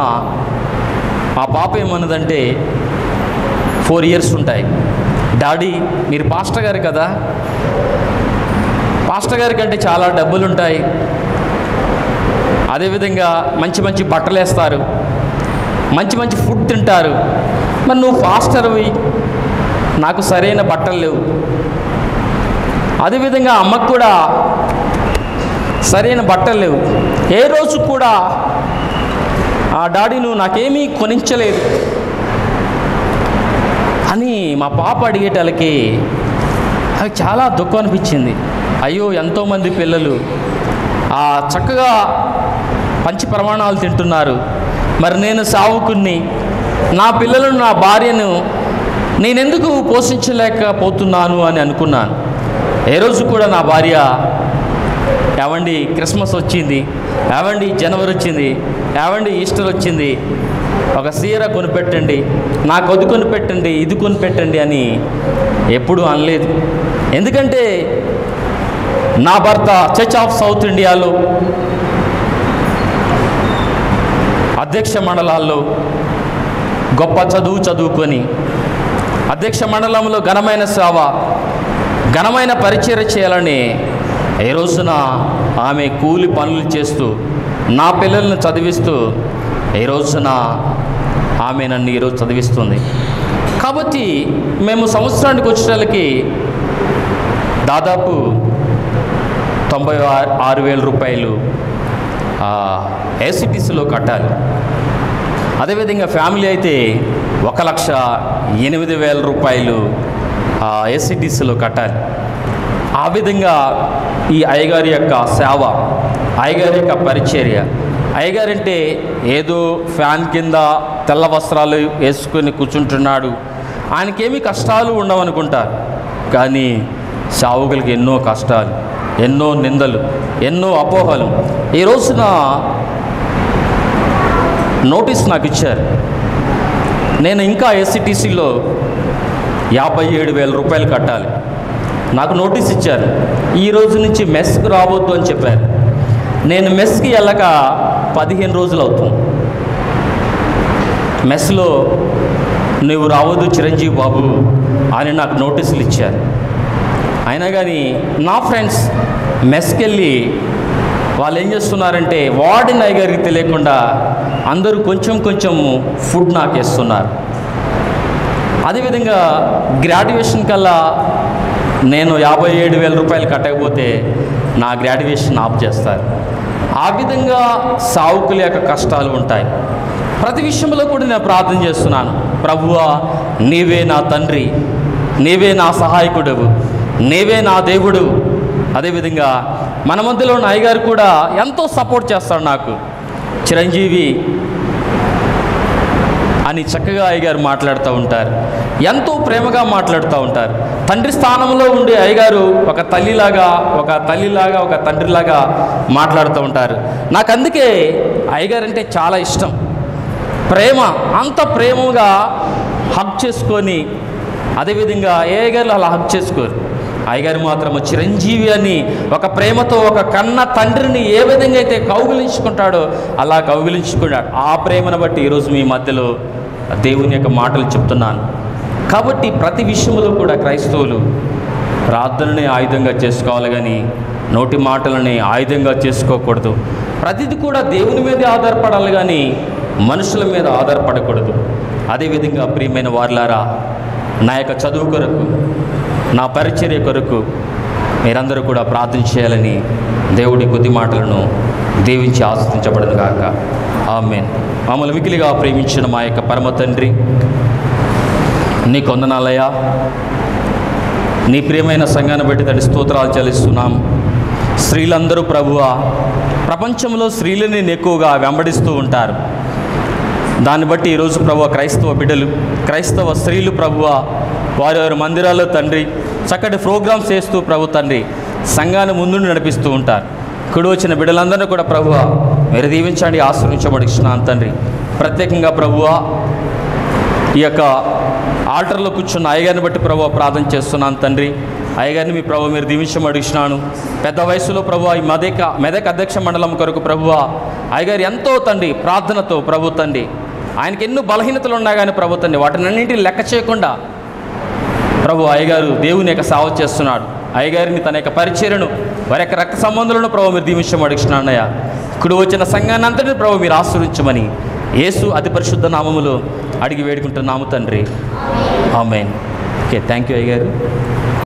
మా పాప ఏమన్నదంటే, 4 ఇయర్స్ ఉంటాయి, డాడీ మీరు పాస్టర్ గారు కదా, పాస్టర్ గారి కంటే చాలా డబ్బులు ఉంటాయి, అదేవిధంగా మంచి మంచి బట్టలు వేస్తారు, మంచి మంచి ఫుడ్ తింటారు, మరి నువ్వు పాస్టర్వి, నాకు సరైన బట్టలు లేవు. అదేవిధంగా అమ్మకు కూడా సరైన బట్టలు లేవు. ఏ రోజు కూడా ఆ డాడీ నువ్వు నాకేమీ కొనించలేదు అని మా పాప అడిగేటాలకి అది చాలా దుఃఖం అనిపించింది. అయ్యో, ఎంతోమంది పిల్లలు చక్కగా పంచి ప్రమాణాలు తింటున్నారు, మరి నేను సావుకుని నా పిల్లలను, నా భార్యను నేనెందుకు పోషించలేకపోతున్నాను అని అనుకున్నాను. ఏ రోజు కూడా నా భార్య, ఏవండి క్రిస్మస్ వచ్చింది, ఏవండి జనవరి వచ్చింది, ఏవండి ఈస్టర్ వచ్చింది, ఒక సీర కొనిపెట్టండి, నాకు అది కొనిపెట్టండి, ఇది కొనిపెట్టండి అని ఎప్పుడూ అనలేదు. ఎందుకంటే నా భర్త చర్చ్ ఆఫ్ సౌత్ ఇండియాలో అధ్యక్ష మండలాల్లో గొప్ప చదువుకొని అధ్యక్ష మండలంలో ఘనమైన సేవ, ఘనమైన పరిచర్య చేయాలని ఏ రోజున ఆమె కూలి పనులు చేస్తూ నా పిల్లల్ని చదివిస్తూ ఏ రోజున ఆమె నన్ను ఈరోజు చదివిస్తుంది. కాబట్టి మేము సంవత్సరానికి వచ్చేటలకి దాదాపు 96,000 రూపాయలు ఏసీటీసీలో కట్టాలి. అదేవిధంగా ఫ్యామిలీ అయితే 1,08,000 రూపాయలు ఏసీటీసీలో కట్టాలి. ఆ విధంగా ఈ అయ్యగారి యొక్క సేవ, అయ్యగారి యొక్క పరిచర్య, అయ్యగారంటే ఏదో ఫ్యాన్ కింద తెల్ల వస్త్రాలు వేసుకొని కూర్చుంటున్నాడు, ఆయనకేమీ కష్టాలు ఉండవనుకుంటారు. కానీ సేవకులకి ఎన్నో కష్టాలు, ఎన్నో నిందలు, ఎన్నో అపోహలు. ఈ రోజున నోటీస్ నాకు ఇచ్చారు. నేను ఇంకా ఏసీటీసీలో 57,000 రూపాయలు కట్టాలి. నాకు నోటీస్ ఇచ్చారు, ఈ రోజు నుంచి మెస్కి రావద్దు అని చెప్పారు. నేను మెస్కి వెళ్ళక 15 రోజులు అవుతుంది. మెస్లో నువ్వు రావద్దు చిరంజీవి బాబు, ఆయన నాకు నోటీసులు ఇచ్చారు. అయినా కానీ నా ఫ్రెండ్స్ మెస్కి వెళ్ళి వాళ్ళు ఏం చేస్తున్నారంటే వార్డెన్ అయ్యగారికి తెలియకుండా అందరూ కొంచెం కొంచెం ఫుడ్ నాకు ఇస్తున్నారు. అదేవిధంగా గ్రాడ్యుయేషన్ కల్లా నేను 57,000 రూపాయలు కట్టకపోతే నా గ్రాడ్యుయేషన్ ఆఫ్ చేస్తారు. ఆ విధంగా సావుకుల యొక్క కష్టాలు ఉంటాయి. ప్రతి విషయంలో కూడా నేను ప్రార్థన చేస్తున్నాను, ప్రభువా నీవే నా తండ్రి, నీవే నా సహాయకుడు, నీవే నా దేవుడు. అదేవిధంగా మన మధ్యలో ఉన్న అయ్యగారు కూడా ఎంతో సపోర్ట్ చేస్తాడు నాకు. చిరంజీవి అని చక్కగా అయ్యగారు మాట్లాడుతూ ఉంటారు, ఎంతో ప్రేమగా మాట్లాడుతూ ఉంటారు. తండ్రి స్థానంలో ఉండే అయ్యగారు ఒక తల్లిలాగా ఒక తండ్రిలాగా మాట్లాడుతూ ఉంటారు. నాకు అందుకే అయ్యగారు అంటే చాలా ఇష్టం. ప్రేమ, అంత ప్రేమగా హగ్ చేసుకొని, అదేవిధంగా ఏ అయ్యగారు అలా హగ్ చేసుకోరు. అయ్యగారు మాత్రము చిరంజీవి అని ఒక ప్రేమతో ఒక కన్న తండ్రిని ఏ విధంగా అయితే కౌగిలించుకుంటాడో అలా కౌగిలించుకున్నాడు. ఆ ప్రేమను బట్టి ఈరోజు మీ మధ్యలో దేవుని యొక్క మాటలు చెప్తున్నాను. కాబట్టి ప్రతి విషయంలో కూడా క్రైస్తవులు ప్రార్థనని ఆయుధంగా చేసుకోవాలి, కానీ నోటి మాటలని ఆయుధంగా చేసుకోకూడదు. ప్రతిది కూడా దేవుని మీదే ఆధారపడాలి, కానీ మనుషుల మీద ఆధారపడకూడదు. అదేవిధంగా ప్రియమైన వారులారా, నా యొక్క చదువు కొరకు, నా పరిచర్య కొరకు మీరందరూ కూడా ప్రార్థన చేయాలని దేవుడి కొద్ది మాటలను దీవించి ఆశీర్వదించబడును గాక. ఆమేన్. మమ్మల్ని మిక్కిలిగా ప్రేమించిన మా యొక్క పరమ తండ్రి, నీ కొందనాలయ్యా, నీ ప్రియమైన సంఘాన్ని బట్టి తండ్రి స్తోత్రాలు చెల్లిస్తున్నాం. స్త్రీలందరూ ప్రభువా, ప్రపంచంలో స్త్రీలని ఎక్కువగా వెంబడిస్తూ ఉంటారు. దాన్ని బట్టి ఈరోజు ప్రభువా క్రైస్తవ బిడ్డలు, క్రైస్తవ స్త్రీలు ప్రభువా వారి మందిరాల్లో తండ్రి చక్కటి ప్రోగ్రామ్స్ చేస్తూ ప్రభు తండ్రి సంఘాన్ని ముందు నడిపిస్తూ ఉంటారు. కుడి వచ్చిన బిడ్డలందరినీ కూడా ప్రభువా మీరు దీవించండి, ఆశీర్వదించబడిస్తున్నాను తండ్రి. ప్రత్యేకంగా ప్రభువా ఈ యొక్క ఆల్టర్లో కూర్చున్న అయ్యగారిని బట్టి ప్రభువా ప్రార్థన చేస్తున్నాను తండ్రి. అయ్యగారిని మీ ప్రభు మీరు దీవించమడిగిస్తున్నాను. పెద్ద వయసులో ప్రభువా ఈ మెదక్ అధ్యక్ష మండలం కొరకు ప్రభువా అయ్యగారు ఎంతో తండ్రి ప్రార్థనతో ప్రభు తండ్రి ఆయనకి ఎన్నో బలహీనతలు ఉన్నా కానీ ప్రభు తండ్రి వాటినన్నింటినీ లెక్క చేయకుండా ప్రభు అయ్యగారు దేవుని యొక్క సేవ చేస్తున్నాడు. అయ్యగారిని తన యొక్క పరిచర్యను వారి యొక్క రక్త సంబంధులను ప్రభు మీరు దీవించమడిగిస్తున్నానయ్యా. ఇప్పుడు వచ్చిన సంఘాన్ని అంతటిని ప్రభు మీరు ఆశీర్వదించమని యేసు అతి పరిశుద్ధ నామములో అడిగి వేడుకుంటున్నాము తండ్రి. ఆమేన్. ఓకే, థ్యాంక్ యూ అయ్యగారు.